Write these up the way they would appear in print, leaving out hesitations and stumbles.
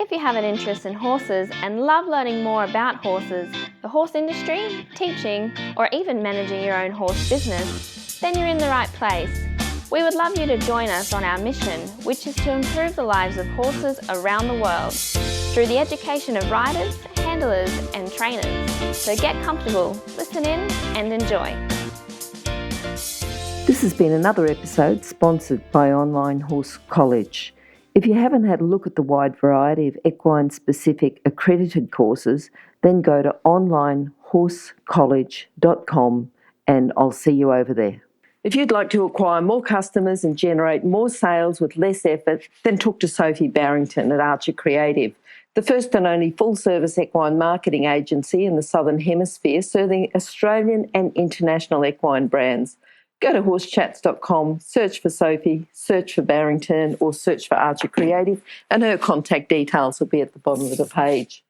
If you have an interest in horses and love learning more about horses, the horse industry, teaching, or even managing your own horse business, then you're in the right place. We would love you to join us on our mission, which is to improve the lives of horses around the world through the education of riders, handlers, and trainers. So get comfortable, listen in, and enjoy. This has been another episode sponsored by Online Horse College. If you haven't had a look at the wide variety of equine-specific accredited courses, then go to onlinehorsecollege.com and I'll see you over there. If you'd like to acquire more customers and generate more sales with less effort, then talk to Sophie Barrington at Archer Creative, the first and only full-service equine marketing agency in the Southern Hemisphere, serving Australian and international equine brands. Go to horsechats.com, search for Sophie, search for Barrington, or search for Archer Creative, and her contact details will be at the bottom of the page.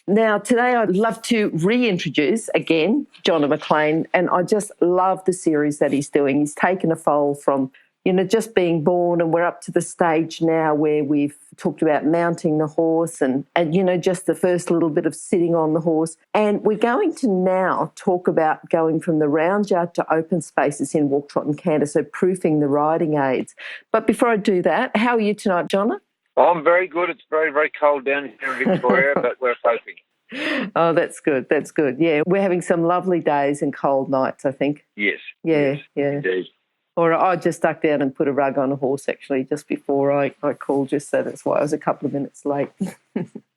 Now, today I'd love to reintroduce again Jonna McLean, and I just love the series that he's doing. He's taken a foal from, just being born, and we're up to the stage now where we've talked about mounting the horse and just the first little bit of sitting on the horse. And we're going to now talk about going from the round yard to open spaces in walk, trot and canter, so proofing the riding aids. But before I do that, how are you tonight, Jonna? I'm very good. It's very, very cold down here in Victoria, but we're coping. Oh, that's good. That's good. Yeah, we're having some lovely days and cold nights, I think. Yes. Yeah. Indeed. Or I just ducked down and put a rug on a horse, actually, just before I called you, so that's why I was a couple of minutes late.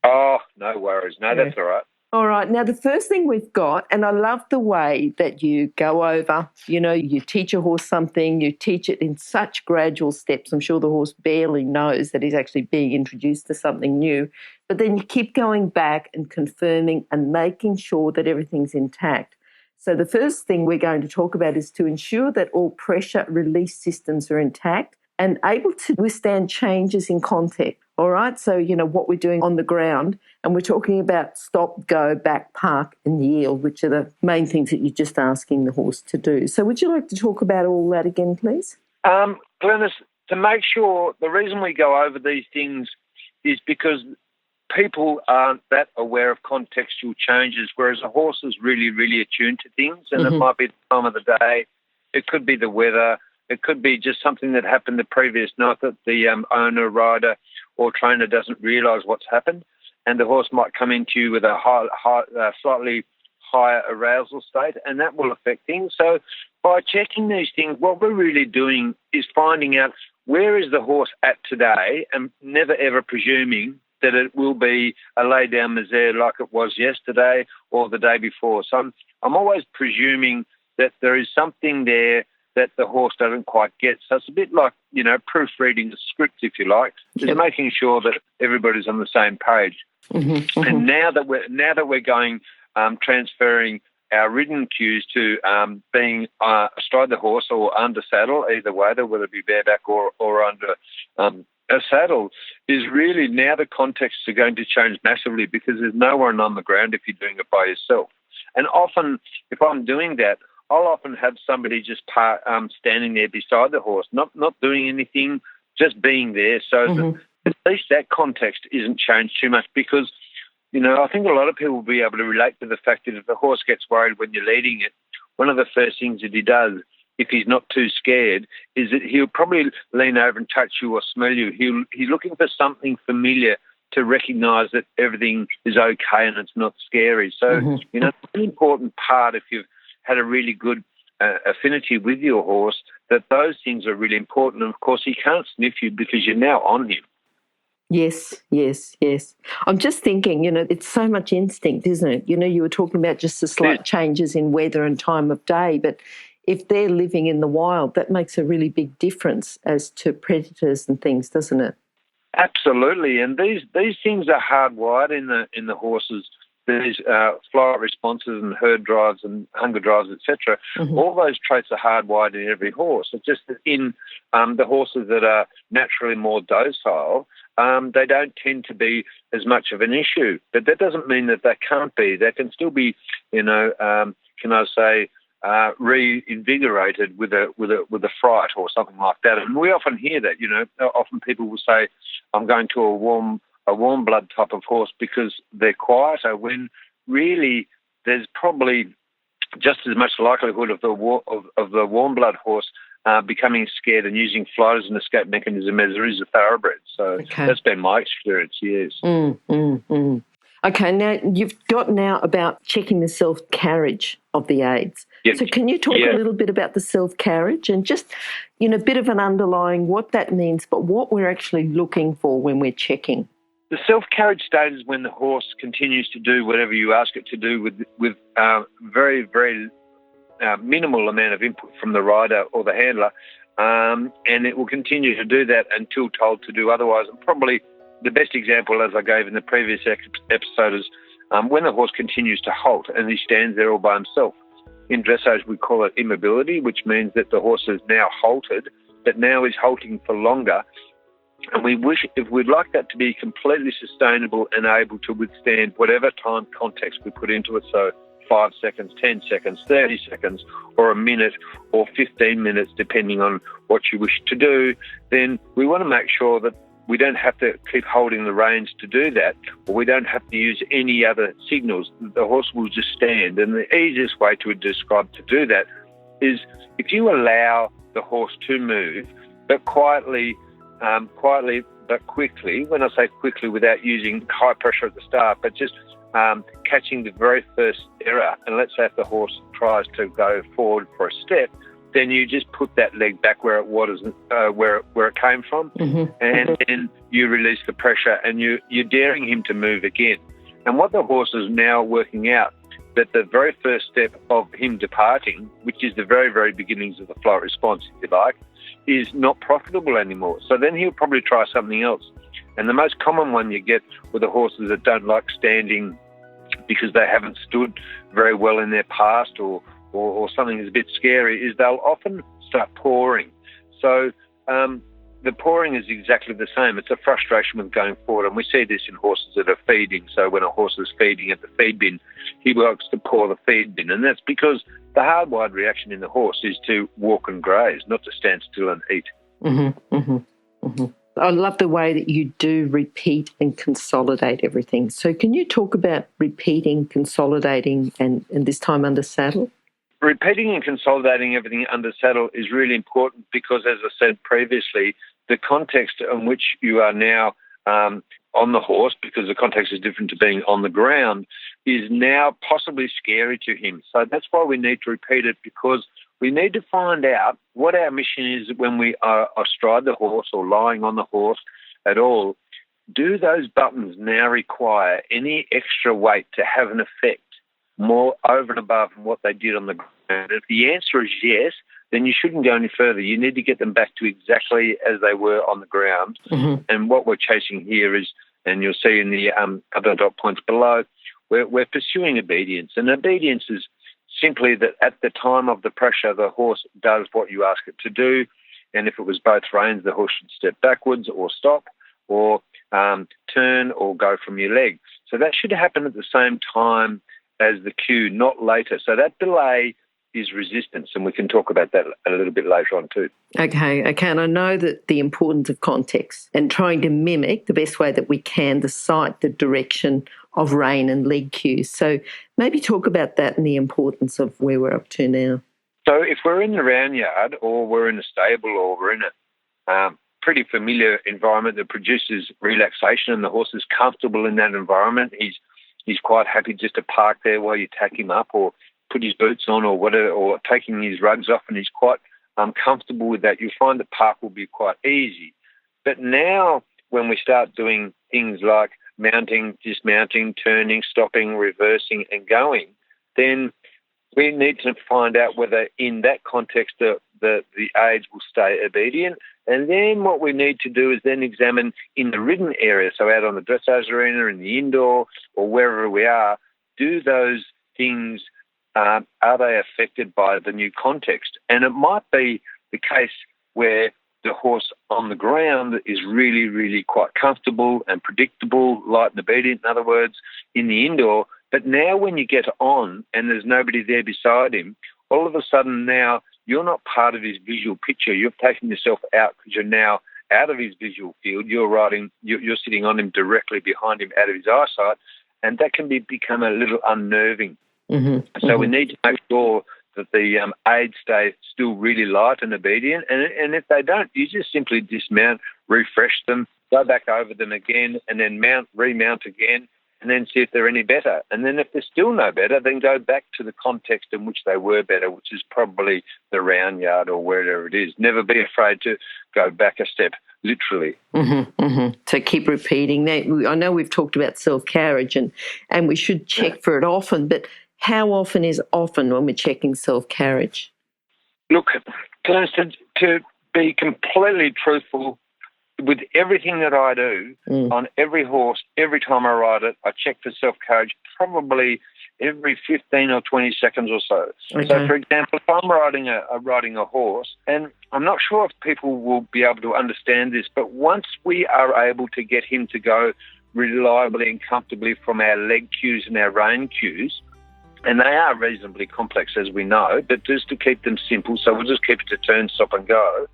Oh, no worries. No, that's all right. All right. Now, the first thing we've got, and I love the way that you go over, you teach a horse something, you teach it in such gradual steps. I'm sure the horse barely knows that he's actually being introduced to something new. But then you keep going back and confirming and making sure that everything's intact. So the first thing we're going to talk about is to ensure that all pressure release systems are intact and able to withstand changes in context. All right, so, what we're doing on the ground, and we're talking about stop, go, back, park and yield, which are the main things that you're just asking the horse to do. So would you like to talk about all that again, please? Glenys, to make sure, the reason we go over these things is because people aren't that aware of contextual changes, whereas a horse is really, really attuned to things, and It might be the time of the day, it could be the weather, it could be just something that happened the previous night that the owner, rider or trainer doesn't realise what's happened, and the horse might come into you with a slightly higher arousal state, and that will affect things. So by checking these things, what we're really doing is finding out where is the horse at today, and never ever presuming that it will be a lay-down misère like it was yesterday or the day before. So I'm always presuming that there is something there that the horse doesn't quite get. So it's a bit like, proofreading the script, if you like, is making sure that everybody's on the same page. And now that we're going, transferring our ridden cues to being astride the horse or under saddle, either way, whether it be bareback or under a saddle, is really now the contexts are going to change massively because there's no one on the ground if you're doing it by yourself. And often, if I'm doing that, I'll often have somebody just standing there beside the horse, not doing anything, just being there, so that at least that context isn't changed too much. Because, I think a lot of people will be able to relate to the fact that if the horse gets worried when you're leading it, one of the first things that he does, if he's not too scared, is that he'll probably lean over and touch you or smell you. He's looking for something familiar to recognise that everything is okay and it's not scary. So, it's an important part if you've had a really good affinity with your horse, that those things are really important. And, of course, he can't sniff you because you're now on him. Yes. I'm just thinking, it's so much instinct, isn't it? You were talking about just the slight changes in weather and time of day, but if they're living in the wild, that makes a really big difference as to predators and things, doesn't it? Absolutely, and these things are hardwired in the horses. These flight responses and herd drives and hunger drives, etc. All those traits are hardwired in every horse. It's just that in the horses that are naturally more docile, they don't tend to be as much of an issue. But that doesn't mean that they can't be. They can still be, reinvigorated with a fright or something like that. And we often hear that. Often people will say, "I'm going to a warm a warm blood type of horse because they're quieter, when really there's probably just as much likelihood of the warm blood horse becoming scared and using flight as an escape mechanism as there is a thoroughbred. So that's been my experience, yes. Okay, now you've got now about checking the self-carriage of the aids. Yep. So can you talk a little bit about the self-carriage and just, a bit of an underlying what that means, but what we're actually looking for when we're checking? The self-carriage state is when the horse continues to do whatever you ask it to do with very, very minimal amount of input from the rider or the handler, and it will continue to do that until told to do otherwise. And probably the best example, as I gave in the previous episode, is when the horse continues to halt and he stands there all by himself. In dressage, we call it immobility, which means that the horse has now halted, but now is halting for longer. And if we'd like that to be completely sustainable and able to withstand whatever time context we put into it, so 5 seconds, 10 seconds, 30 seconds, or a minute, or 15 minutes, depending on what you wish to do, then we want to make sure that we don't have to keep holding the reins to do that, or we don't have to use any other signals. The horse will just stand. And the easiest way to describe to do that is if you allow the horse to move, but quietly but quickly. When I say quickly, without using high pressure at the start, but just catching the very first error. And let's say if the horse tries to go forward for a step, then you just put that leg back where it was, where it came from, and then you release the pressure, and you're daring him to move again. And what the horse is now working out, that the very first step of him departing, which is the very, very beginnings of the flight response, if you like, is not profitable anymore. So then he'll probably try something else. And the most common one you get with the horses that don't like standing because they haven't stood very well in their past or something is a bit scary is they'll often start pawing. So the pawing is exactly the same. It's a frustration with going forward. And we see this in horses that are feeding. So when a horse is feeding at the feed bin, he works to paw the feed bin. And that's because the hardwired reaction in the horse is to walk and graze, not to stand still and eat. I love the way that you do repeat and consolidate everything. So can you talk about repeating, consolidating, and this time under saddle? Repeating and consolidating everything under saddle is really important because, as I said previously, the context in which you are now on the horse, because the context is different to being on the ground, is now possibly scary to him. So that's why we need to repeat it, because we need to find out what our mission is when we are astride the horse or lying on the horse at all. Do those buttons now require any extra weight to have an effect more over and above what they did on the ground? If the answer is yes, then you shouldn't go any further. You need to get them back to exactly as they were on the ground. And what we're chasing here is, and you'll see in the other dot points below, we're pursuing obedience. And obedience is simply that at the time of the pressure, the horse does what you ask it to do. And if it was both reins, the horse should step backwards or stop or turn or go from your leg. So that should happen at the same time as the cue, not later. So that delay is resistance, and we can talk about that a little bit later on too. Okay, and I know that the importance of context and trying to mimic the best way that we can the sight, the direction of rein and leg cues. So maybe talk about that and the importance of where we're up to now. So if we're in the round yard or we're in a stable or we're in a pretty familiar environment that produces relaxation and the horse is comfortable in that environment, he's quite happy just to park there while you tack him up or put his boots on or whatever, or taking his rugs off, and he's quite comfortable with that. You'll find the park will be quite easy. But now when we start doing things like mounting, dismounting, turning, stopping, reversing and going, then we need to find out whether in that context the aids will stay obedient. And then what we need to do is then examine in the ridden area, so out on the dressage arena, in the indoor or wherever we are, do those things, are they affected by the new context? And it might be the case where the horse on the ground is really, really quite comfortable and predictable, light and obedient, in other words, in the indoor. But now when you get on and there's nobody there beside him, all of a sudden now you're not part of his visual picture. You've taken yourself out because you're now out of his visual field. You're sitting on him directly behind him, out of his eyesight, and that can become a little unnerving. So we need to make sure that the aids stay still really light and obedient. And if they don't, you just simply dismount, refresh them, go back over them again, and then remount again, and then see if they're any better. And then if they're still no better, then go back to the context in which they were better, which is probably the round yard or wherever it is. Never be afraid to go back a step, literally. So keep repeating that. I know we've talked about self-carriage and we should check for it often, but how often is often when we're checking self-carriage? Look, to be completely truthful, with everything that I do on every horse, every time I ride it, I check for self-carriage probably every 15 or 20 seconds or so. Okay. So, for example, if I'm riding a horse, and I'm not sure if people will be able to understand this, but once we are able to get him to go reliably and comfortably from our leg cues and our rein cues, and they are reasonably complex, as we know, but just to keep them simple, so we'll just keep it to turn, stop and go.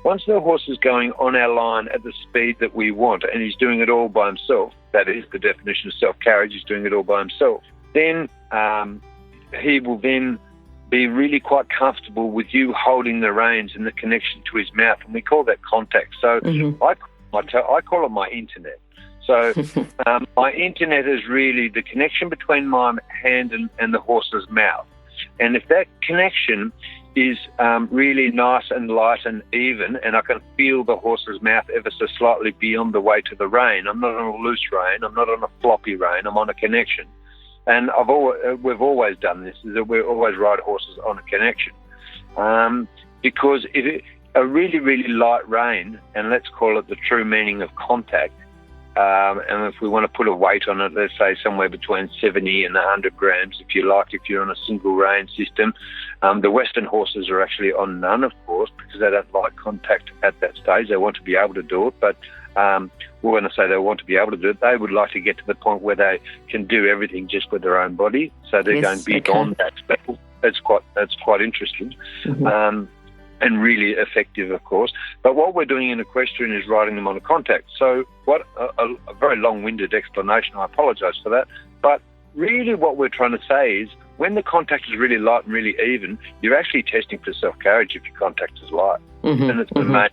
Once the horse is going on our line at the speed that we want, and he's doing it all by himself, that is the definition of self-carriage, he's doing it all by himself, then he will then be really quite comfortable with you holding the reins and the connection to his mouth, and we call that contact. So I call it my internet. So my internet is really the connection between my hand and the horse's mouth. And if that connection is really nice and light and even, and I can feel the horse's mouth ever so slightly beyond the weight of the rein, I'm not on a loose rein, I'm not on a floppy rein, I'm on a connection. And we've always done this, is that we always ride horses on a connection. Because a really, really light rein, and let's call it the true meaning of contact, and if we want to put a weight on it, let's say somewhere between 70 and 100 grams, if you like, if you're on a single rein system. The Western horses are actually on none, of course, because they don't like contact at that stage. They want to be able to do it, but when I say they want to be able to do it, they would like to get to the point where they can do everything just with their own body. So they're going beyond that level. That's quite interesting. And really effective, of course. But what we're doing in equestrian is riding them on a contact. So what a very long-winded explanation, I apologise for that. But really what we're trying to say is when the contact is really light and really even, you're actually testing for self-carriage if your contact is light. And it's the main,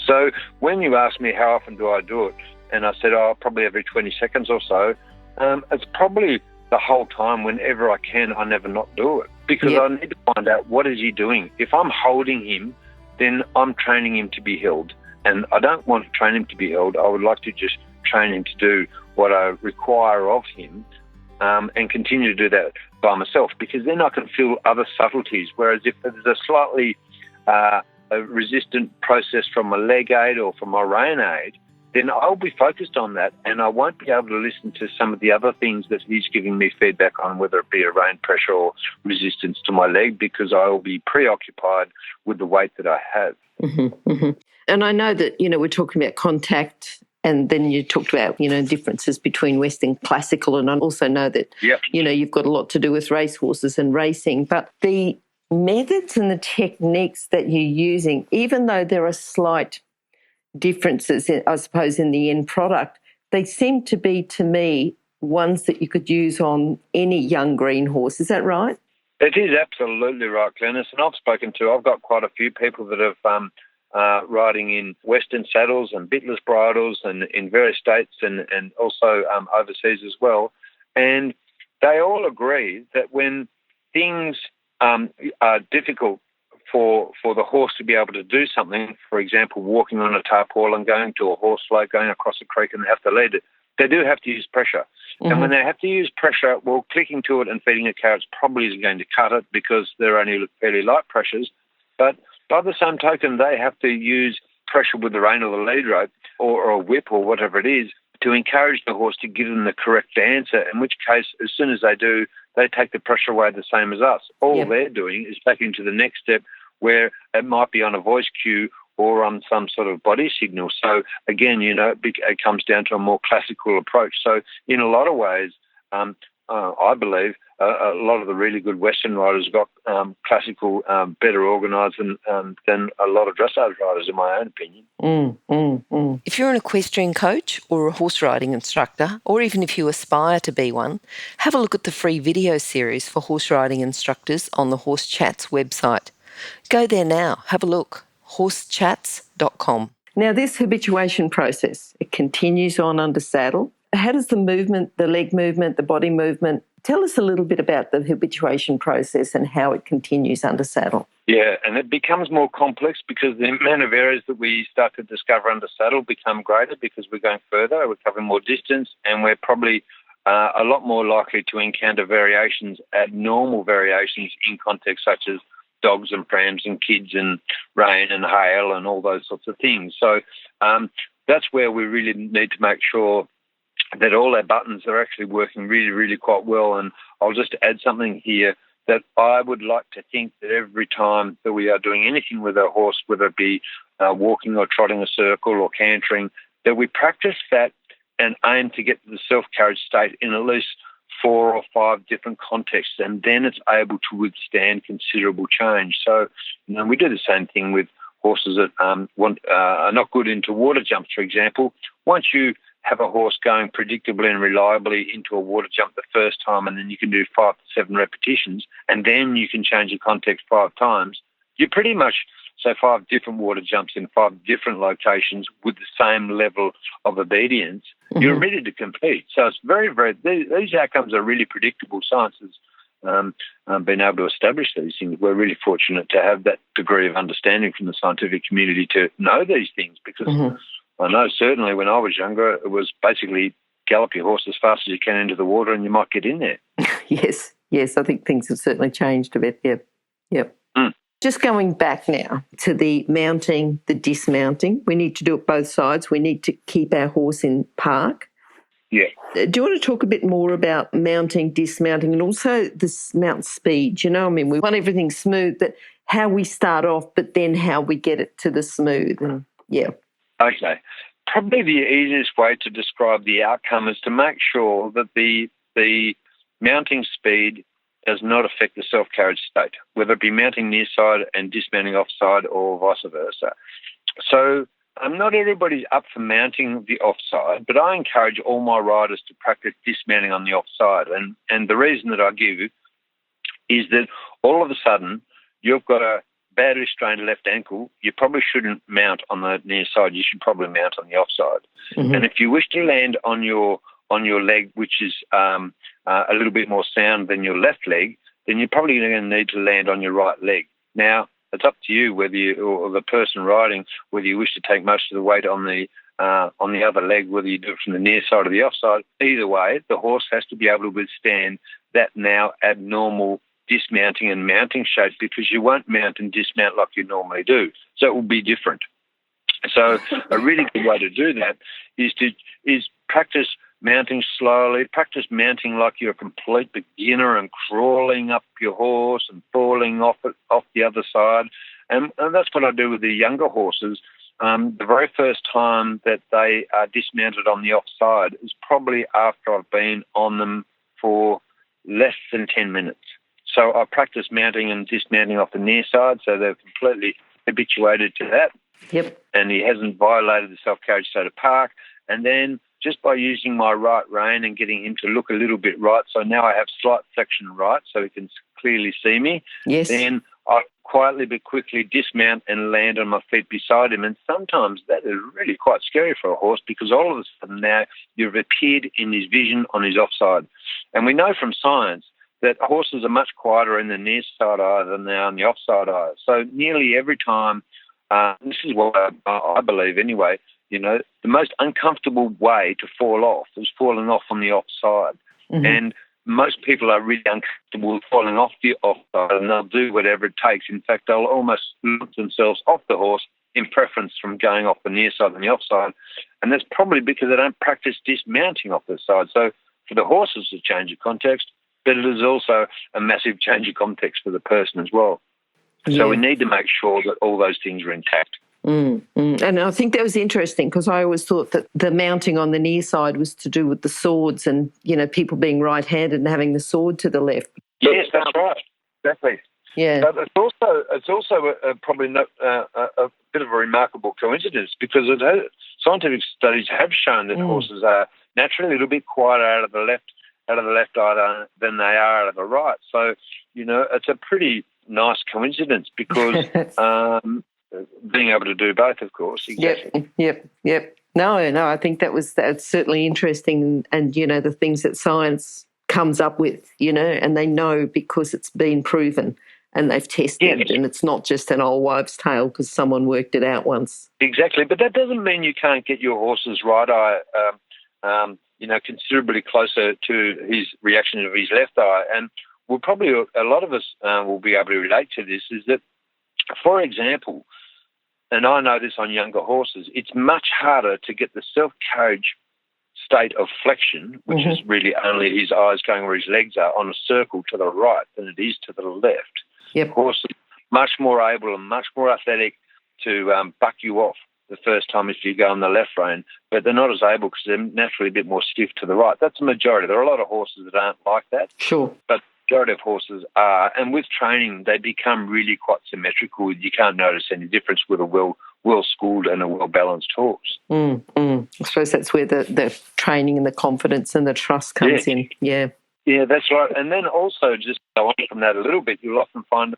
So when you ask me how often do I do it, and I said, probably every 20 seconds or so, it's probably the whole time. Whenever I can, I never not do it. Because I need to find out what is he doing. If I'm holding him, then I'm training him to be held. And I don't want to train him to be held. I would like to just train him to do what I require of him and continue to do that by myself, because then I can feel other subtleties. Whereas if there's a slightly a resistant process from my leg aid or from my rein aid, then I'll be focused on that and I won't be able to listen to some of the other things that he's giving me feedback on, whether it be a rein pressure or resistance to my leg, because I will be preoccupied with the weight that I have. And I know that, we're talking about contact, and then you talked about, differences between Western classical, and I also know that, you've got a lot to do with racehorses and racing, but the methods and the techniques that you're using, even though there are slight differences, I suppose, in the end product, they seem to be, to me, ones that you could use on any young green horse. Is that right? It is absolutely right, Glenys. And I've got quite a few people that have riding in Western saddles and bitless bridles and in various states and also overseas as well. And they all agree that when things are difficult for the horse to be able to do something, for example, walking on a tarpaulin, going to a horse float, going across a creek and they have to lead it, they do have to use pressure. And when they have to use pressure, well, clicking to it and feeding a carrot probably isn't going to cut it because they're only fairly light pressures. But by the same token, they have to use pressure with the rein or the lead rope or a whip or whatever it is to encourage the horse to give them the correct answer, in which case, as soon as they do, they take the pressure away the same as us. All they're doing is taking to the next step where it might be on a voice cue or on some sort of body signal. So, again, it comes down to a more classical approach. So, in a lot of ways, I believe a lot of the really good Western riders got classical better organised than a lot of dressage riders, in my own opinion. If you're an equestrian coach or a horse riding instructor, or even if you aspire to be one, have a look at the free video series for horse riding instructors on the Horse Chats website. Go there now, have a look, horsechats.com. Now, this habituation process, it continues on under saddle. How does the movement, the leg movement, the body movement, tell us a little bit about the habituation process and how it continues under saddle? Yeah, and it becomes more complex because the amount of areas that we start to discover under saddle become greater because we're going further, we're covering more distance, and we're probably a lot more likely to encounter variations, abnormal variations in contexts such as dogs and prams and kids and rain and hail and all those sorts of things. So that's where we really need to make sure that all our buttons are actually working really, really quite well. And I'll just add something here that I would like to think that every time that we are doing anything with our horse, whether it be walking or trotting a circle or cantering, that we practice that and aim to get to the self-carriage state in at least 4 or 5 different contexts, and then it's able to withstand considerable change. So, we do the same thing with horses that are not good into water jumps, for example. Once you have a horse going predictably and reliably into a water jump the first time, and then you can do 5 to 7 repetitions, and then you can change your context 5 times, you pretty much say 5 different water jumps in 5 different locations with the same level of obedience. Mm-hmm. You're ready to compete. So it's very, very, these outcomes are really predictable. Science has been able to establish these things. We're really fortunate to have that degree of understanding from the scientific community to know these things, because I know certainly when I was younger, it was basically gallop your horse as fast as you can into the water and you might get in there. Yes, I think things have certainly changed a bit. Yep. Just going back now to the mounting, the dismounting, we need to do it both sides. We need to keep our horse in park. Yeah. Do you want to talk a bit more about mounting, dismounting, and also the mount speed? We want everything smooth, but how we start off, but then how we get it to the smooth. And Okay. Probably the easiest way to describe the outcome is to make sure that the mounting speed does not affect the self-carriage state, whether it be mounting near side and dismounting offside or vice versa. So not everybody's up for mounting the offside, but I encourage all my riders to practice dismounting on the offside. And the reason that I give is that all of a sudden you've got a badly strained left ankle. You probably shouldn't mount on the near side. You should probably mount on the offside. Mm-hmm. And if you wish to land on your leg, which is a little bit more sound than your left leg, then you're probably going to need to land on your right leg. Now, it's up to you whether or the person riding, whether you wish to take most of the weight on the other leg, whether you do it from the near side or the offside. Either way, the horse has to be able to withstand that now abnormal dismounting and mounting shape, because you won't mount and dismount like you normally do. So it will be different. So a really good way to do that is practice mounting slowly, practice mounting like you're a complete beginner and crawling up your horse and falling off the other side. And that's what I do with the younger horses. The very first time that they are dismounted on the offside is probably after I've been on them for less than 10 minutes. So I practice mounting and dismounting off the near side, so they're completely habituated to that. Yep. And he hasn't violated the self-carriage state of park. And then just by using my right rein and getting him to look a little bit right, so now I have slight flexion right so he can clearly see me. Yes. Then I quietly but quickly dismount and land on my feet beside him. And sometimes that is really quite scary for a horse, because all of a sudden now you've appeared in his vision on his offside. And we know from science that horses are much quieter in the near side eye than they are in the offside eye. So nearly every time, this is what I believe anyway, the most uncomfortable way to fall off is falling off on the offside. Mm-hmm. And most people are really uncomfortable with falling off the offside, and they'll do whatever it takes. In fact, they'll almost lift themselves off the horse in preference from going off the near side and the offside. And that's probably because they don't practice dismounting off the side. So for the horses, it's a change of context, but it is also a massive change of context for the person as well. Yeah. So we need to make sure that all those things are intact. And I think that was interesting because I always thought that the mounting on the near side was to do with the swords and, people being right-handed and having the sword to the left. Yes, that's right. Exactly. Yeah. But it's also probably not, a bit of a remarkable coincidence because scientific studies have shown that horses are naturally a little bit quieter out of the left eye than they are out of the right. So, it's a pretty nice coincidence because being able to do both, of course. Exactly. Yep. No, I think that's certainly interesting and the things that science comes up with, and they know because it's been proven and they've tested and it's not just an old wives' tale because someone worked it out once. Exactly, but that doesn't mean you can't get your horse's right eye considerably closer to his reaction of his left eye. And we'll probably, a lot of us will be able to relate to this, is that, for example, and I know this on younger horses, it's much harder to get the self-carriage state of flexion, which is really only his eyes going where his legs are, on a circle to the right than it is to the left. Yep. Horses much more able and much more athletic to buck you off the first time if you go on the left rein, but they're not as able because they're naturally a bit more stiff to the right. That's the majority. There are a lot of horses that aren't like that. Sure. But the majority of horses are, and with training, they become really quite symmetrical. You can't notice any difference with a well-schooled and a well-balanced horse. I suppose that's where the training and the confidence and the trust comes in. Yeah. Yeah, that's right. And then also, just go on from that a little bit, you'll often find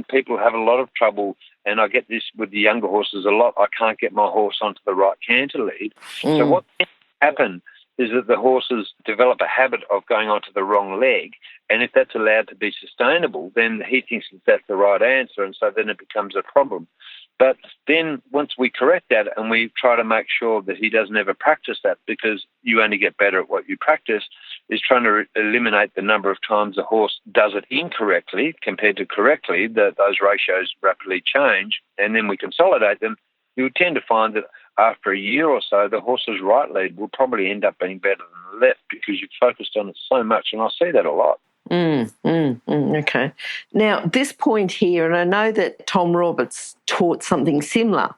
people have a lot of trouble, and I get this with the younger horses a lot. I can't get my horse onto the right canter lead. So what can happen is that the horses develop a habit of going onto the wrong leg, and if that's allowed to be sustainable, then he thinks that that's the right answer, and so then it becomes a problem. But then once we correct that and we try to make sure that he doesn't ever practice that, because you only get better at what you practice, is trying to eliminate the number of times the horse does it incorrectly compared to correctly, that those ratios rapidly change, and then we consolidate them, you would tend to find that after a year or so, the horse's right lead will probably end up being better than the left because you've focused on it so much, and I see that a lot. Okay. Now, this point here, and I know that Tom Roberts taught something similar,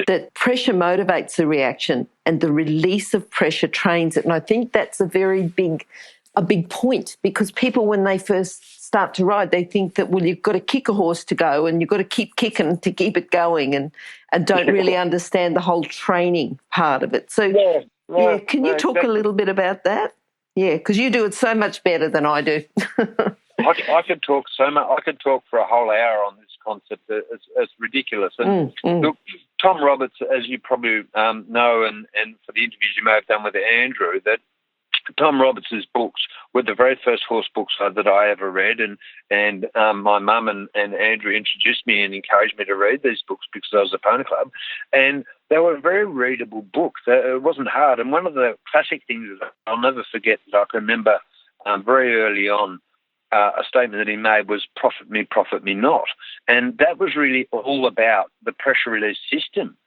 that pressure motivates the reaction and the release of pressure trains it. And I think that's a big point, because people, when they first start to ride, they think that, well, you've got to kick a horse to go and you've got to keep kicking to keep it going and don't really understand the whole training part of it. So, can you talk a little bit about that? Yeah, because you do it so much better than I do. I could talk so much. I could talk for a whole hour on this concept. It's ridiculous. And look, Tom Roberts, as you probably know, and for the interviews you may have done with Andrew, that Tom Roberts' books were the very first horse books that I ever read, and my mum and Andrew introduced me and encouraged me to read these books because I was at Pony Club, and they were very readable books. It wasn't hard, and one of the classic things that I'll never forget that I can remember very early on, a statement that he made was profit me not, and that was really all about the pressure release system.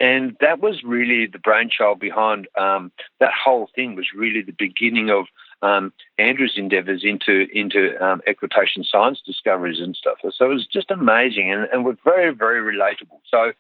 And that was really the brainchild behind that whole thing. Was really the beginning of Andrew's endeavours into equitation science discoveries and stuff. So it was just amazing and was very, very relatable. So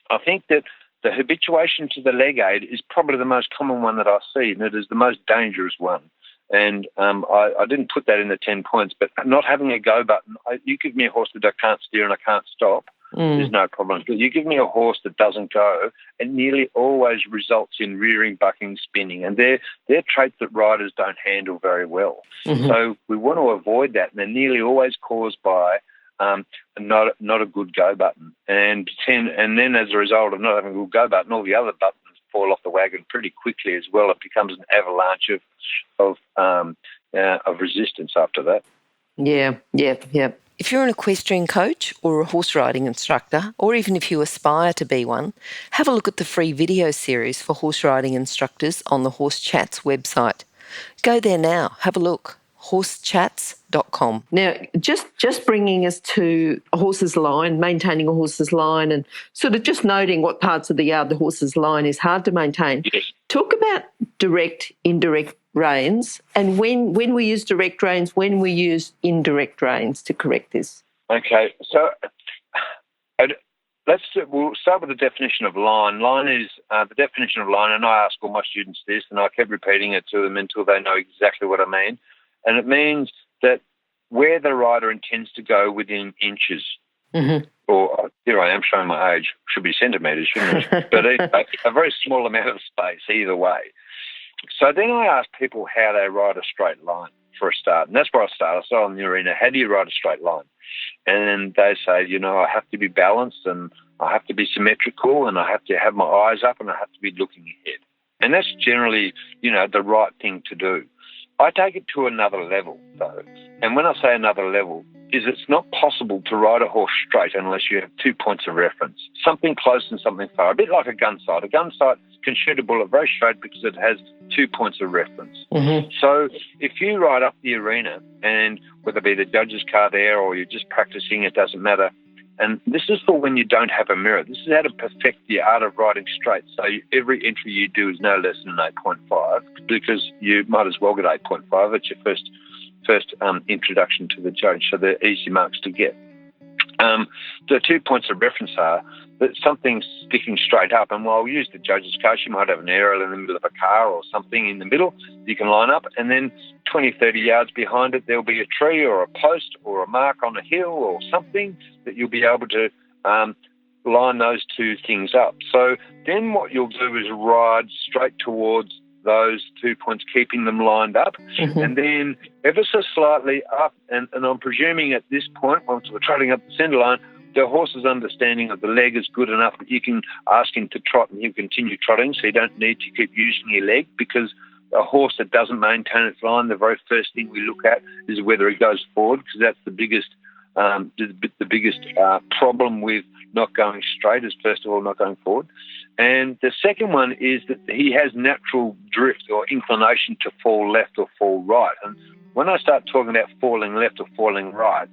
I think that the habituation to the leg aid is probably the most common one that I see, and it is the most dangerous one. And I didn't put that in the 10 points, but not having a go button. You give me a horse that I can't steer and I can't stop, there's no problem. But you give me a horse that doesn't go, it nearly always results in rearing, bucking, spinning. And they're traits that riders don't handle very well. So we want to avoid that. And they're nearly always caused by not a good go button. And then as a result of not having a good go button, all the other buttons fall off the wagon pretty quickly as well. It becomes an avalanche of resistance after that. Yeah. If you're an equestrian coach or a horse riding instructor, or even if you aspire to be one, have a look at the free video series for horse riding instructors on the Horse Chats website. Go there now, have a look, horsechats.com. Now, just bringing us to a horse's line, maintaining a horse's line, and sort of just noting what parts of the yard the horse's line is hard to maintain. Yes. Talk about direct, indirect reins, and when we use direct reins, when we use indirect reins to correct this. Okay, so We'll start with the definition of line. Line is the definition of line, and I ask all my students this, and I keep repeating it to them until they know exactly what I mean. And it means that where the rider intends to go within inches, or here I am showing my age, should be centimetres, shouldn't it? But a very small amount of space either way. So then I ask people how they ride a straight line for a start, and that's where I start. I start in the arena. How do you ride a straight line? And they say, I have to be balanced, and I have to be symmetrical, and I have to have my eyes up, and I have to be looking ahead. And that's generally, the right thing to do. I take it to another level, though. And when I say another level, is it's not possible to ride a horse straight unless you have 2 points of reference, something close and something far, a bit like a gun sight. A gun sight can shoot a bullet very straight because it has 2 points of reference. So if you ride up the arena, and whether it be the judge's car there or you're just practicing, it doesn't matter. And this is for when you don't have a mirror. This is how to perfect the art of riding straight. So every entry you do is no less than 8.5, because you might as well get 8.5. It's your first introduction to the judge, so they're easy marks to get. The 2 points of reference are that something's sticking straight up, and while we use the judge's car, you might have an aerial in the middle of a car or something in the middle you can line up, and then 20, 30 yards behind it there'll be a tree or a post or a mark on a hill or something that you'll be able to line those two things up. So then what you'll do is ride straight towards those 2 points, keeping them lined up, and then ever so slightly up, and I'm presuming at this point, once we're trotting up the centre line, the horse's understanding of the leg is good enough that you can ask him to trot and he'll continue trotting, so you don't need to keep using your leg, because a horse that doesn't maintain its line, the very first thing we look at is whether it goes forward, because that's the biggest problem with not going straight, is first of all not going forward. And the second one is that he has natural drift or inclination to fall left or fall right. And when I start talking about falling left or falling right,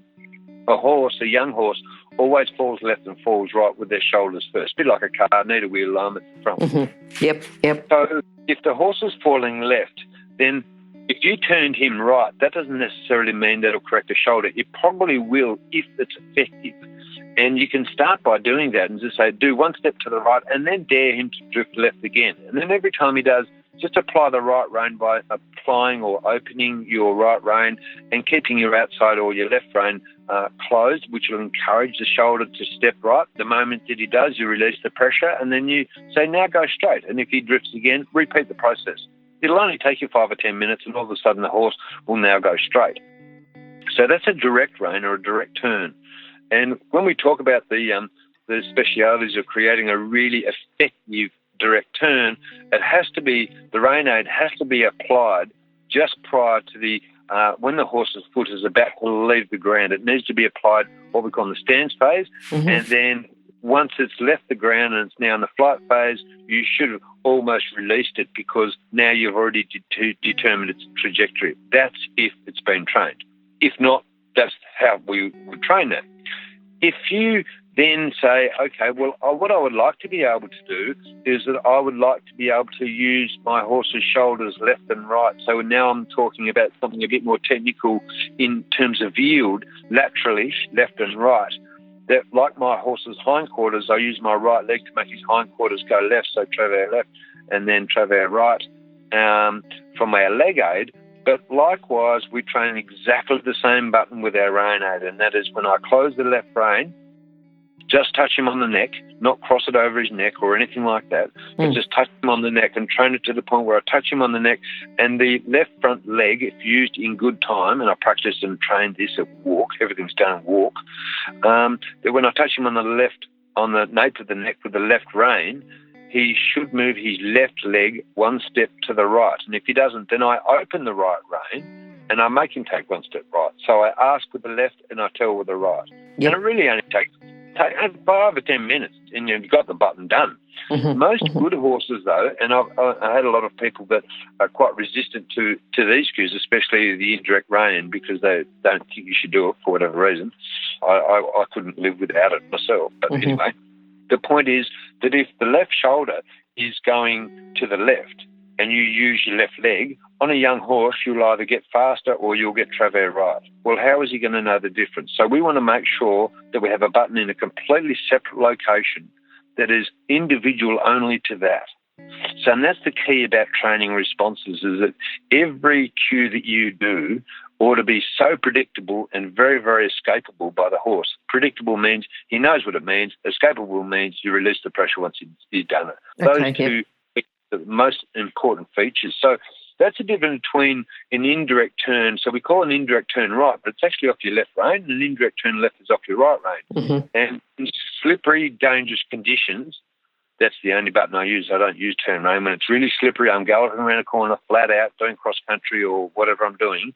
a young horse, always falls left and falls right with their shoulders first. A bit like a car, need a wheel arm at the front. Yep. So if the horse is falling left, then if you turned him right, that doesn't necessarily mean that'll correct the shoulder. It probably will if it's effective. And you can start by doing that and just say, do one step to the right and then dare him to drift left again. And then every time he does, just apply the right rein by applying or opening your right rein and keeping your outside or your left rein closed, which will encourage the shoulder to step right. The moment that he does, you release the pressure and then you say, now go straight. And if he drifts again, repeat the process. It'll only take you 5 or 10 minutes and all of a sudden the horse will now go straight. So that's a direct rein or a direct turn. And when we talk about the specialities of creating a really effective direct turn, the rein aid has to be applied just prior to when the horse's foot is about to leave the ground. It needs to be applied what we call the stance phase, and then once it's left the ground and it's now in the flight phase, you should have almost released it, because now you've already determined its trajectory. That's if it's been trained. If not, that's how we would train that. If you then say, okay, well, what I would like to be able to do is that I would like to be able to use my horse's shoulders left and right. So now I'm talking about something a bit more technical in terms of yield, laterally, left and right. That, like my horse's hindquarters, I use my right leg to make his hindquarters go left, so travers left and then travers right from our leg aid. But likewise, we train exactly the same button with our rein aid, and that is when I close the left rein, just touch him on the neck, not cross it over his neck or anything like that, but just touch him on the neck and train it to the point where I touch him on the neck, and the left front leg, if used in good time, and I practice and train this at walk, everything's done at walk, that when I touch him on the nape of the neck with the left rein, he should move his left leg one step to the right. And if he doesn't, then I open the right rein and I make him take one step right. So I ask with the left and I tell with the right. Yep. And it really only takes 5 or 10 minutes and you've got the button done. Most good horses, though, and I had a lot of people that are quite resistant to these cues, especially the indirect rein, because they don't think you should do it for whatever reason. I couldn't live without it myself. But anyway, the point is that if the left shoulder is going to the left, and you use your left leg, on a young horse you'll either get faster or you'll get travers right. Well, how is he going to know the difference? So we want to make sure that we have a button in a completely separate location that is individual only to that. So and that's the key about training responses, is that every cue that you do ought to be so predictable and very, very escapable by the horse. Predictable means he knows what it means. Escapable means you release the pressure once he's done it. Okay, Those two are the most important features. So that's the difference between an indirect turn. So we call an indirect turn right, but it's actually off your left rein, and an indirect turn left is off your right rein. Mm-hmm. And in slippery, dangerous conditions, that's the only button I use. I don't use turn rein. When it's really slippery, I'm galloping around a corner, flat out, doing cross-country or whatever I'm doing,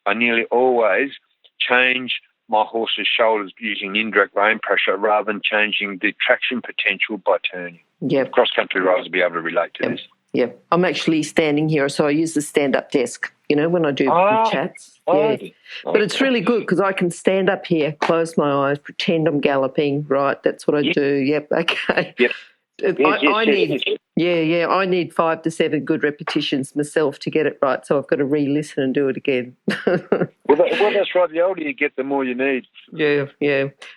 I nearly always change my horse's shoulders using indirect rein pressure rather than changing the traction potential by turning. Yep. Cross-country riders will be able to relate to this. Yep. I'm actually standing here, so I use the stand-up desk, when I do chats. Yeah. But it's really good because I can stand up here, close my eyes, pretend I'm galloping, right? That's what I do. Yep, okay. Yep. I need 5 to 7 good repetitions myself to get it right, so I've got to re-listen and do it again. Well, that's right. The older you get, the more you need. Yeah.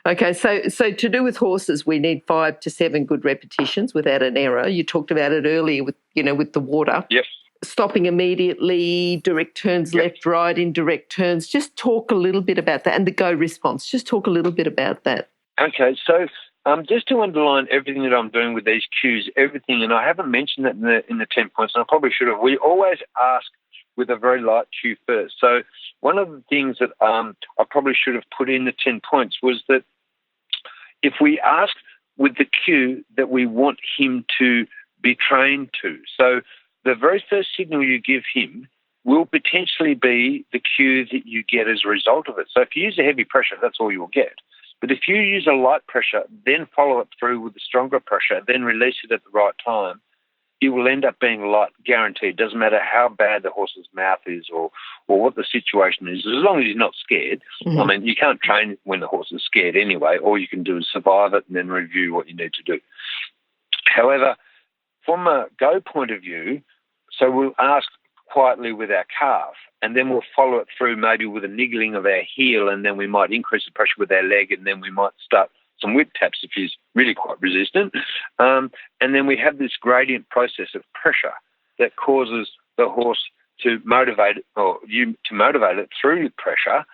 Okay, so to do with horses, we need 5 to 7 good repetitions without an error. You talked about it earlier with the water. Yep. Stopping immediately, direct turns, left, right, indirect turns. Just talk a little bit about that, and the go response. Just talk a little bit about that. Okay, so just to underline everything that I'm doing with these cues, everything, and I haven't mentioned that in the 10 points, and I probably should have. We always ask with a very light cue first. So one of the things that I probably should have put in the 10 points was that if we ask with the cue that we want him to be trained to, so the very first signal you give him will potentially be the cue that you get as a result of it. So if you use a heavy pressure, that's all you'll get. But if you use a light pressure, then follow it through with a stronger pressure, then release it at the right time, it will end up being light, guaranteed. Doesn't matter how bad the horse's mouth is or what the situation is, as long as he's not scared. Mm-hmm. I mean, you can't train when the horse is scared anyway. All you can do is survive it and then review what you need to do. However, from a go point of view, so we'll ask quietly with our calf, and then we'll follow it through maybe with a niggling of our heel, and then we might increase the pressure with our leg, and then we might start some whip taps if he's really quite resistant. And then we have this gradient process of pressure that causes the horse to motivate it, or you to motivate it through pressure,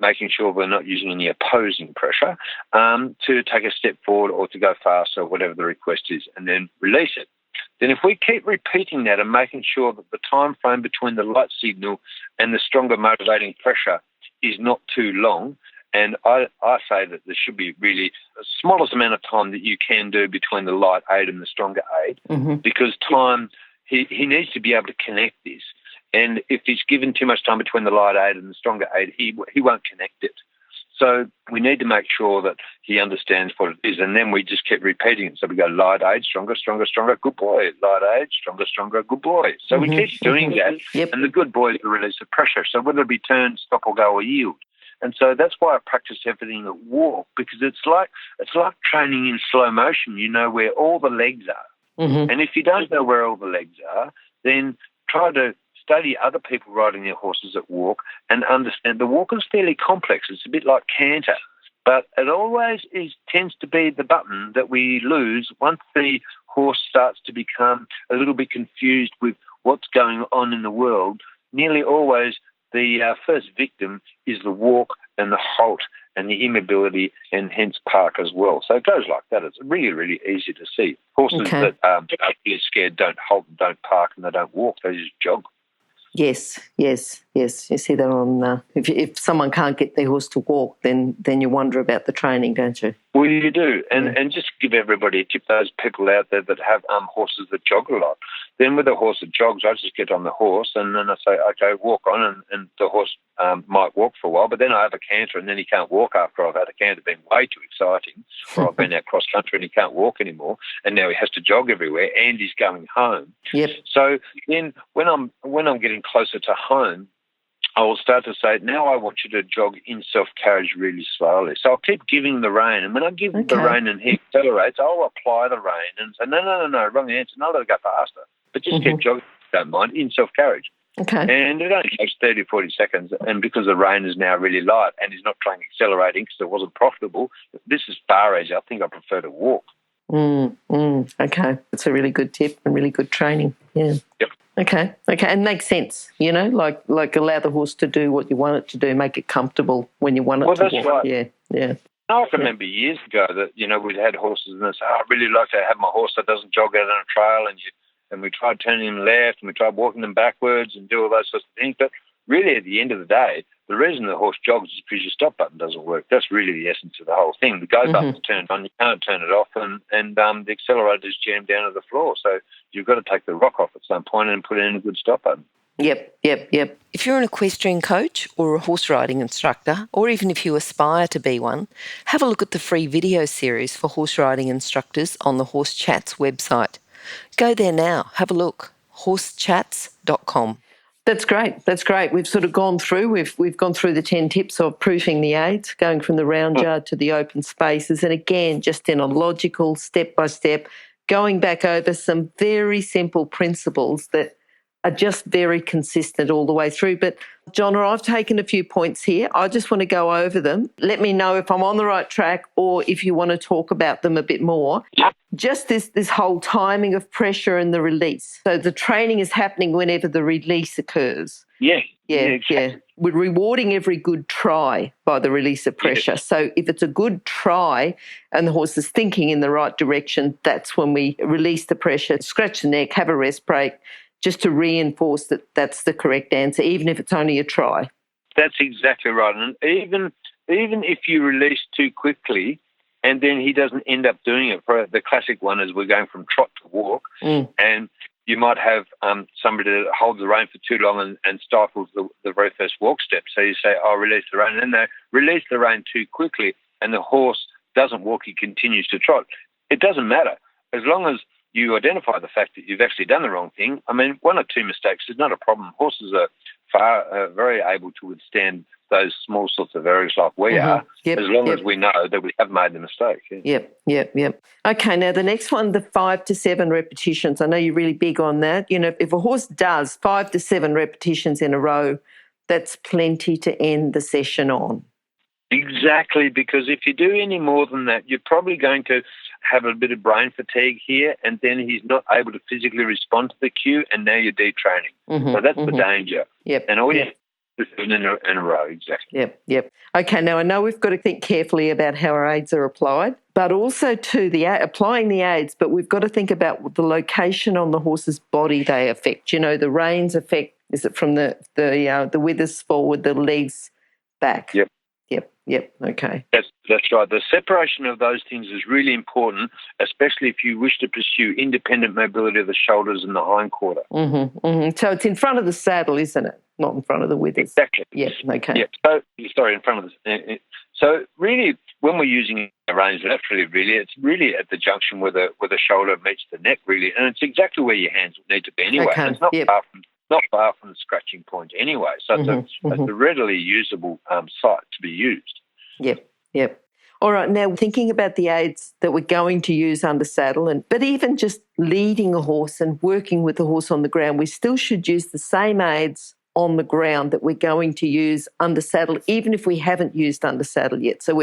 making sure we're not using any opposing pressure, to take a step forward or to go faster, whatever the request is, and then release it. Then if we keep repeating that and making sure that the time frame between the light signal and the stronger motivating pressure is not too long, and I say that there should be really the smallest amount of time that you can do between the light aid and the stronger aid, because time, he needs to be able to connect this. And if he's given too much time between the light aid and the stronger aid, he won't connect it. So we need to make sure that he understands what it is, and then we just keep repeating it. So we go light aid, stronger, stronger, stronger, good boy. Light aid, stronger, stronger, good boy. So we keep doing that, and the good boy is the release of pressure. So whether it be turn, stop, or go, or yield. And so that's why I practice everything at walk, because it's like training in slow motion. You know where all the legs are, and if you don't know where all the legs are, then try to study other people riding their horses at walk and understand the walk is fairly complex. It's a bit like Canter, but it always tends to be the button that we lose once the horse starts to become a little bit confused with what's going on in the world. Nearly always the first victim is the walk and the halt and the immobility and hence park as well. So it goes like that. It's really, really easy to see. Horses that are really scared don't halt and don't park and they don't walk. They just jog. Yes. You see that on. If someone can't get their horse to walk, then you wonder about the training, don't you? Well, you do, and just give everybody a tip. Those people out there that have horses that jog a lot. Then with a horse that jogs, I just get on the horse and then I say, okay, walk on, and the horse might walk for a while, but then I have a canter and then he can't walk after I've had a canter, been way too exciting, or I've been out cross country and he can't walk anymore, and now he has to jog everywhere and he's going home. Yep. So then when I'm getting closer to home, I will start to say, now I want you to jog in self-carriage really slowly. So I'll keep giving the rein, and when I give the rein and he accelerates, I'll apply the rein and say, no, wrong answer, no, let it go faster. But just keep jogging. don't mind, in self-carriage. Okay. And it only takes 30 or 40 seconds. And because the rein is now really light and he's not trying accelerating because it wasn't profitable, this is far easier. I think I prefer to walk. Okay. That's a really good tip and really good training. Yeah. Yep. Okay. And makes sense, like allow the horse to do what you want it to do, make it comfortable when you want it to walk. Well, that's right. Yeah. I can remember years ago that, we'd had horses and they say, I'd really like to have my horse that doesn't jog out on a trail, and we tried turning them left and we tried walking them backwards and do all those sorts of things. But really, at the end of the day, the reason the horse jogs is because your stop button doesn't work. That's really the essence of the whole thing. The go button's turned on, you can't turn it off, and the accelerator's jammed down to the floor. So you've got to take the rock off at some point and put in a good stop button. Yep. If you're an equestrian coach or a horse riding instructor, or even if you aspire to be one, have a look at the free video series for horse riding instructors on the Horse Chats website. Go there now, have a look, horsechats.com. That's great. We've sort of gone through. We've gone through the 10 tips of proofing the aids, going from the round yard to the open spaces, and again, just in a logical step-by-step, going back over some very simple principles that are just very consistent all the way through. But, Jonna, I've taken a few points here. I just want to go over them. Let me know if I'm on the right track or if you want to talk about them a bit more. Just this whole timing of pressure and the release. So the training is happening whenever the release occurs. Yeah. Exactly. We're rewarding every good try by the release of pressure. Yeah. So if it's a good try and the horse is thinking in the right direction, that's when we release the pressure, scratch the neck, have a rest break, just to reinforce that that's the correct answer, even if it's only a try. That's exactly right. And even if you release too quickly and then he doesn't end up doing it, the classic one is we're going from trot to walk, and you might have somebody that holds the rein for too long and stifles the very first walk step. So you say, release the rein. And then they release the rein too quickly and the horse doesn't walk, he continues to trot. It doesn't matter. As long as you identify the fact that you've actually done the wrong thing. I mean, one or two mistakes is not a problem. Horses are very able to withstand those small sorts of errors like we are, as long as we know that we have made the mistake. Yeah. Yep. Okay, now the next one, the 5 to 7 repetitions. I know you're really big on that. If a horse does 5 to 7 repetitions in a row, that's plenty to end the session on. Exactly, because if you do any more than that, you're probably going to have a bit of brain fatigue here, and then he's not able to physically respond to the cue, and now you're detraining. So that's the danger. Yep. And all you do is in a row, exactly. Yep. Okay, now I know we've got to think carefully about how our aids are applied, but also to applying the aids, but we've got to think about the location on the horse's body they affect. The reins affect, is it from the withers forward, the legs back? Yep. Okay. That's right. The separation of those things is really important, especially if you wish to pursue independent mobility of the shoulders and the hindquarter. So it's in front of the saddle, isn't it? Not in front of the withers. Exactly. Yep. Okay. Yep. So, in front of the. So really, when we're using a reins laterally, it's really at the junction where the shoulder meets the neck, really, and it's exactly where your hands need to be anyway. Okay. It's not far from the scratching point anyway, so it's a readily usable site to be used. Yep. All right, now thinking about the aids that we're going to use under saddle, but even just leading a horse and working with the horse on the ground, we still should use the same aids on the ground that we're going to use under saddle, even if we haven't used under saddle yet. So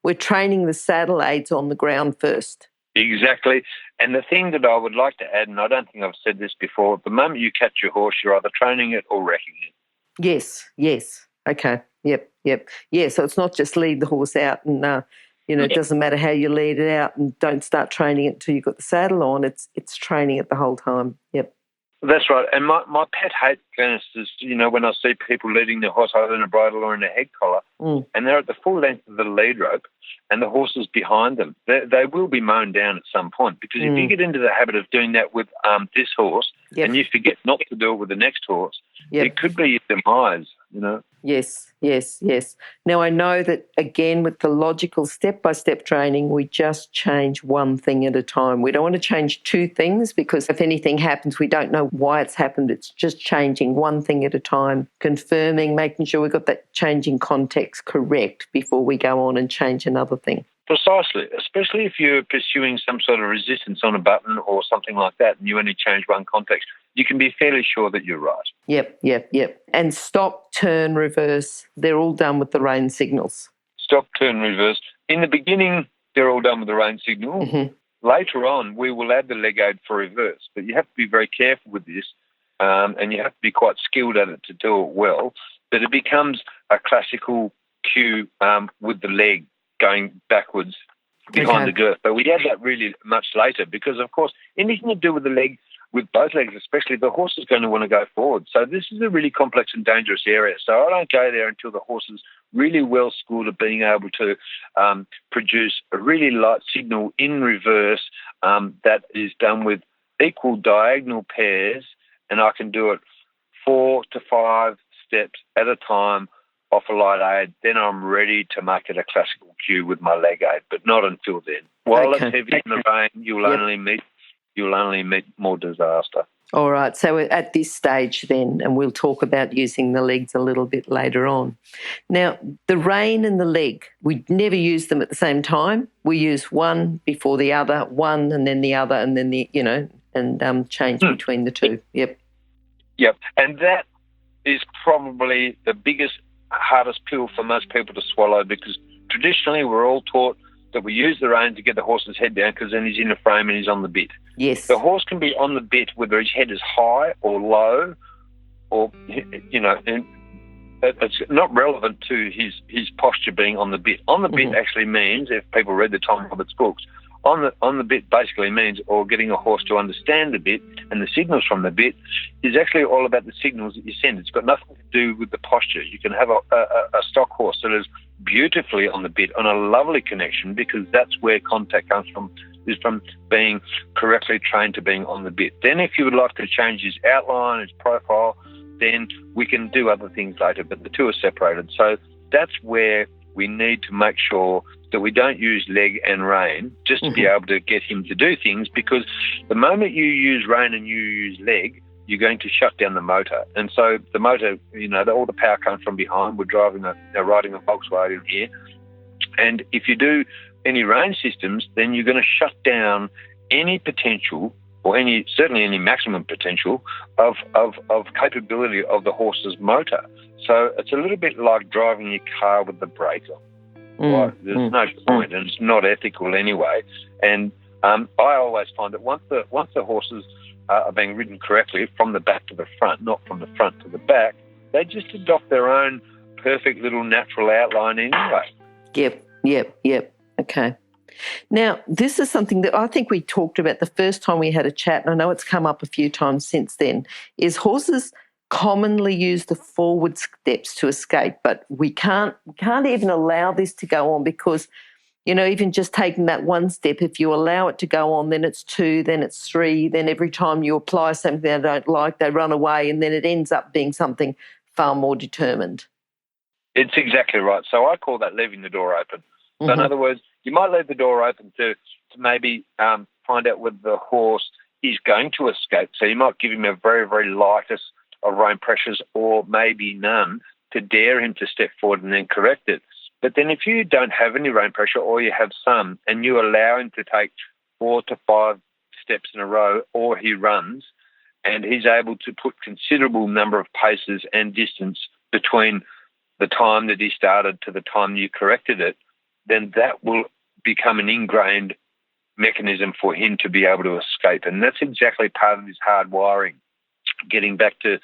we're training the saddle aids on the ground first. Exactly. And the thing that I would like to add, and I don't think I've said this before, the moment you catch your horse, you're either training it or wrecking it. Yes. Okay. Yep. Yeah, so it's not just lead the horse out and, it doesn't matter how you lead it out and don't start training it until you've got the saddle on. It's training it the whole time. Yep. That's right. And my pet hate, Glenys, is, when I see people leading their horse either in a bridle or in a head collar, and they're at the full length of the lead rope and the horse is behind them, they will be mown down at some point, because if you get into the habit of doing that with this horse and you forget not to do it with the next horse, it could be your demise, Yes. Now, I know that, again, with the logical step-by-step training, we just change one thing at a time. We don't want to change two things, because if anything happens, we don't know why it's happened. It's just changing one thing at a time, confirming, making sure we've got that changing context correct before we go on and change another thing. Precisely, especially if you're pursuing some sort of resistance on a button or something like that and you only change one context, you can be fairly sure that you're right. Yep. And stop, turn, reverse, they're all done with the rain signals. Stop, turn, reverse. In the beginning, they're all done with the rain signal. Mm-hmm. Later on, we will add the leg aid for reverse, but you have to be very careful with this and you have to be quite skilled at it to do it well. But it becomes a classical cue with the leg going backwards behind the girth. But we add that really much later because, of course, anything to do with the leg, with both legs especially, the horse is going to want to go forward. So this is a really complex and dangerous area. So I don't go there until the horse is really well schooled at being able to produce a really light signal in reverse that is done with equal diagonal pairs, and I can do it 4 to 5 steps at a time off a light aid. Then I'm ready to make it a classical cue with my leg aid, but not until then. While it's heavy in the rain, you'll only meet more disaster. All right, so we're at this stage then, and we'll talk about using the legs a little bit later on. Now, the rein and the leg, we never use them at the same time. We use one before the other, one and then the other, and then and change between the two. Yep. And that is probably the biggest, hardest pill for most people to swallow because traditionally we're all taught that we use the rein to get the horse's head down because then he's in a frame and he's on the bit. Yes. The horse can be on the bit whether his head is high or low or, and it's not relevant to his posture being on the bit. On the bit actually means, if people read the Tom Roberts books, on the bit basically means, or getting a horse to understand the bit and the signals from the bit is actually all about the signals that you send. It's got nothing to do with the posture. You can have a stock horse that is beautifully on the bit on a lovely connection because that's where contact comes from, is from being correctly trained to being on the bit. Then if you would like to change his outline, his profile, then we can do other things later, but the two are separated. So that's where we need to make sure that we don't use leg and rein just to be able to get him to do things, because the moment you use rein and you use leg, you're going to shut down the motor. And so the motor, all the power comes from behind. We're riding a Volkswagen here. And if you do any rein systems, then you're going to shut down any potential or certainly any maximum potential of capability of the horse's motor. So it's a little bit like driving your car with the brake on. There's no point, and it's not ethical anyway. And I always find that once the horses are being ridden correctly from the back to the front, not from the front to the back, they just adopt their own perfect little natural outline anyway. Yep. Okay. Now, this is something that I think we talked about the first time we had a chat, and I know it's come up a few times since then, is horses commonly use the forward steps to escape, but we can't even allow this to go on because, even just taking that one step, if you allow it to go on, then it's 2, then it's 3, then every time you apply something they don't like, they run away, and then it ends up being something far more determined. It's exactly right. So I call that leaving the door open. So in other words, you might leave the door open to maybe find out whether the horse is going to escape. So you might give him a very, very lightest of rein pressures or maybe none to dare him to step forward and then correct it. But then if you don't have any rein pressure or you have some and you allow him to take 4 to 5 steps in a row or he runs and he's able to put considerable number of paces and distance between the time that he started to the time you corrected it, then that will become an ingrained mechanism for him to be able to escape. And that's exactly part of his hard wiring. Getting back to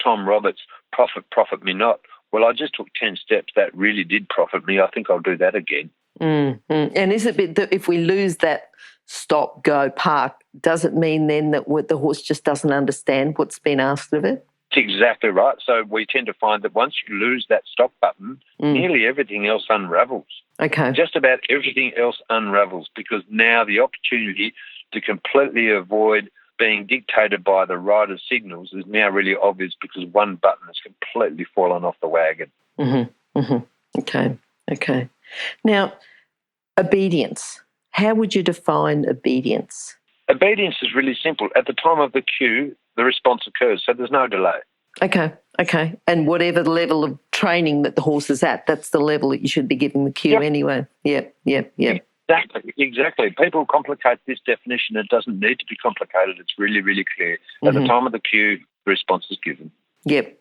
Tom Roberts, profit me not. Well, I just took 10 steps. That really did profit me. I think I'll do that again. And is it that if we lose that stop, go, park, does it mean then that the horse just doesn't understand what's been asked of it? That's exactly right. So we tend to find that once you lose that stop button, nearly everything else unravels. Okay. Just about everything else unravels because now the opportunity to completely avoid being dictated by the rider's signals is now really obvious because one button has completely fallen off the wagon. Okay. Now, obedience. How would you define obedience? Obedience is really simple. At the time of the cue, the response occurs, so there's no delay. Okay. And whatever level of training that the horse is at, that's the level that you should be giving the cue anyway. Yep. Exactly. People complicate this definition. It doesn't need to be complicated. It's really, really clear. At the time of the cue, the response is given. Yep.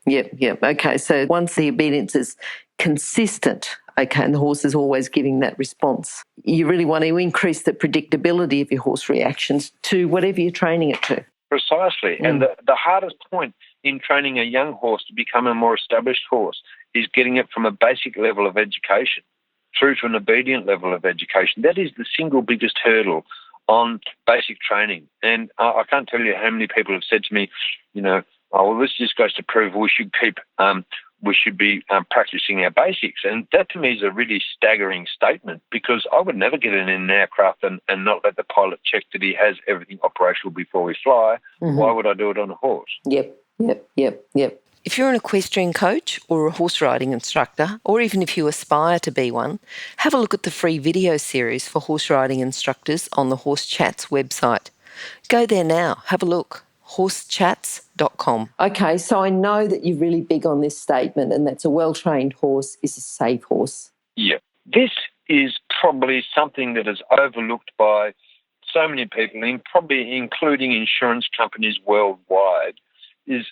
Okay, so once the obedience is consistent, okay, and the horse is always giving that response, you really want to increase the predictability of your horse reactions to whatever you're training it to. Precisely. And the hardest point in training a young horse to become a more established horse is getting it from a basic level of education through to an obedient level of education. That is the single biggest hurdle on basic training. And I can't tell you how many people have said to me, this just goes to prove we should be practicing our basics. And that to me is a really staggering statement, because I would never get in an aircraft and not let the pilot check that he has everything operational before we fly. Why would I do it on a horse? Yep. If you're an equestrian coach or a horse riding instructor, or even if you aspire to be one, have a look at the free video series for horse riding instructors on the Horse Chats website. Go there now, have a look, horsechats.com. Okay, so I know that you're really big on this statement, and that's a well-trained horse is a safe horse. Yeah. This is probably something that is overlooked by so many people, and probably including insurance companies worldwide, is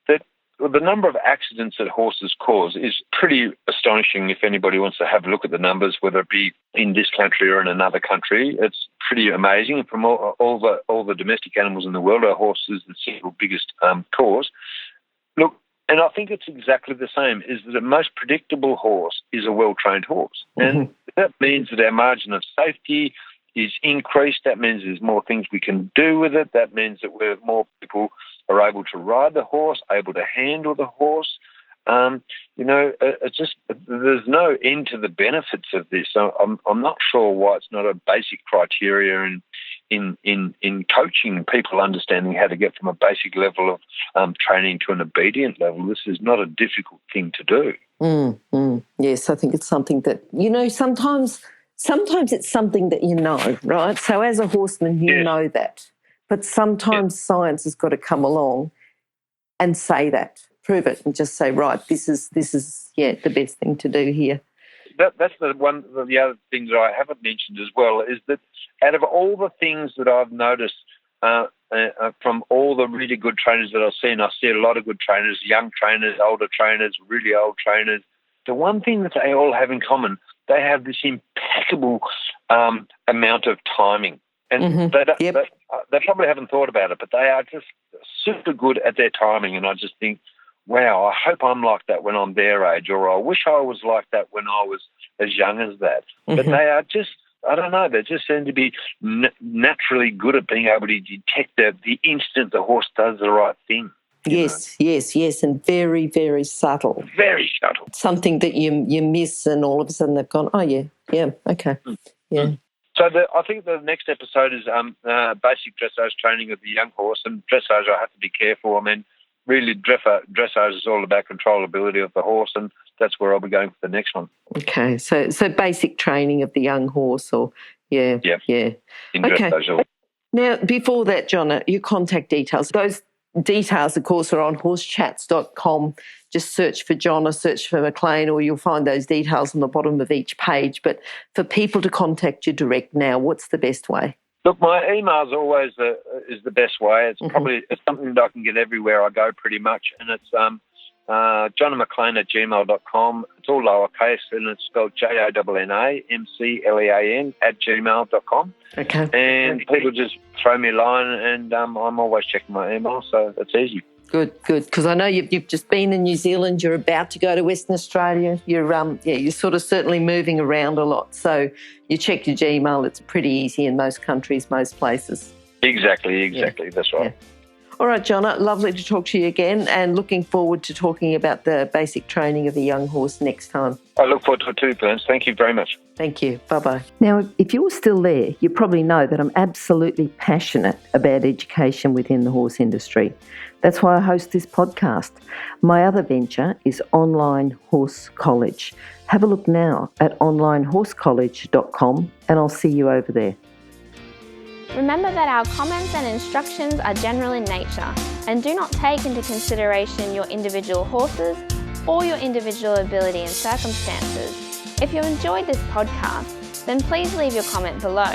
that the number of accidents that horses cause is pretty astonishing. If anybody wants to have a look at the numbers, whether it be in this country or in another country, it's pretty amazing. From all the domestic animals in the world, our horse is the single biggest cause. Look, and I think it's exactly the same, is that the most predictable horse is a well-trained horse. And that means that our margin of safety is increased. That means there's more things we can do with it. That means that more people are able to ride the horse, able to handle the horse. It's just, there's no end to the benefits of this. So I'm not sure why it's not a basic criteria in coaching people understanding how to get from a basic level of training to an obedient level. This is not a difficult thing to do. Yes, I think it's something that, sometimes it's something that you know, right? So as a horseman, you know that. But sometimes science has got to come along and say that, prove it, and just say, right, this is the best thing to do here. That's the other thing that I haven't mentioned as well, is that out of all the things that I've noticed from all the really good trainers that I've seen, I see a lot of good trainers, young trainers, older trainers, really old trainers. The one thing that they all have in common, they have this impeccable amount of timing. And they probably haven't thought about it, but they are just super good at their timing. And I just think, wow, I hope I'm like that when I'm their age, or I wish I was like that when I was as young as that. But they are just, I don't know, they just seem to be naturally good at being able to detect the instant the horse does the right thing. Yes, and very, very subtle. Very subtle. Something that you miss, and all of a sudden they've gone, oh, yeah, okay, yeah. So I think the next episode is basic dressage training of the young horse. And dressage, I have to be careful. I mean, really, dressage is all about controllability of the horse, and that's where I'll be going for the next one. Okay, so basic training of the young horse, or In dressage. Now, before that, Jonna, your contact details. Those details, of course, are on horsechats.com. Just search for Jonna, search for McLean, or you'll find those details on the bottom of each page. But for people to contact you direct now, what's the best way? Look, my email is always is the best way. It's probably something that I can get everywhere I go pretty much. And it's JonnaMcLean@gmail.com. It's all lowercase, and it's spelled JONNAMCLEAN @gmail.com. Okay. And people just throw me a line, and I'm always checking my email, so it's easy. Good. Because I know you've just been in New Zealand. You're about to go to Western Australia. You're sort of certainly moving around a lot. So you check your Gmail. It's pretty easy in most countries, most places. Exactly. Yeah. That's right. Yeah. All right, Jonna, lovely to talk to you again, and looking forward to talking about the basic training of a young horse next time. I look forward to it too, Burns. Thank you very much. Thank you. Bye-bye. Now, if you're still there, you probably know that I'm absolutely passionate about education within the horse industry. That's why I host this podcast. My other venture is Online Horse College. Have a look now at onlinehorsecollege.com, and I'll see you over there. Remember that our comments and instructions are general in nature and do not take into consideration your individual horses, or your individual ability and circumstances. If you enjoyed this podcast, then please leave your comment below.